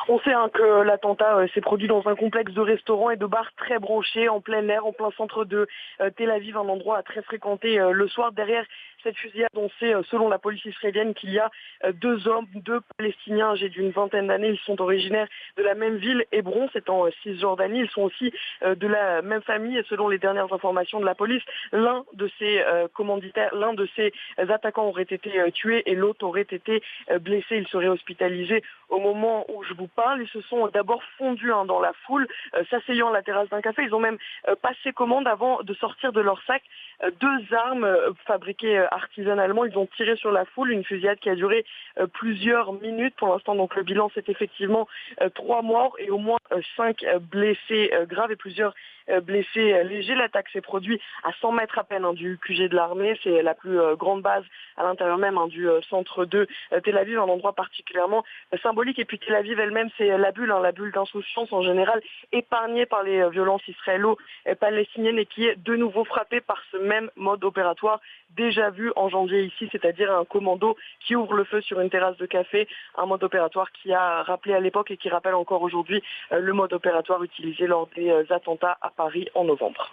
On sait que l'attentat s'est produit dans un complexe de restaurants et de bars très branchés, en plein air, en plein centre de Tel Aviv, un endroit très fréquenté le soir. Derrière cette fusillade, on sait, selon la police israélienne, qu'il y a deux hommes, deux Palestiniens âgés d'une vingtaine d'années. Ils sont originaires de la même ville, Hébron, c'est en Cisjordanie. Ils sont aussi de la même famille, et selon les dernières informations de la police, l'un de ces commanditaires, l'un de ces attaquants aurait été tué et l'autre aurait été blessé. Il serait hospitalisé au moment où je vous parle. Ils se sont d'abord fondus dans la foule, s'asseyant à la terrasse d'un café. Ils ont même passé commande avant de sortir de leur sac deux armes fabriquées artisanalement. Ils ont tiré sur la foule, une fusillade qui a duré plusieurs minutes. Pour l'instant, donc le bilan, c'est effectivement 3 morts et au moins 5 blessés graves et plusieurs blessés légers. L'attaque s'est produite à 100 mètres à peine du QG de l'armée. C'est la plus grande base à l'intérieur même du centre de Tel Aviv, un endroit particulièrement symbolique. Et puis Tel Aviv elle-même, c'est la bulle d'insouciance en général, épargnée par les violences israélo-palestiniennes et qui est de nouveau frappée par ce même mode opératoire déjà vu en janvier ici, c'est-à-dire un commando qui ouvre le feu sur une terrasse de café, un mode opératoire qui a rappelé à l'époque et qui rappelle encore aujourd'hui le mode opératoire utilisé lors des attentats à Paris en novembre.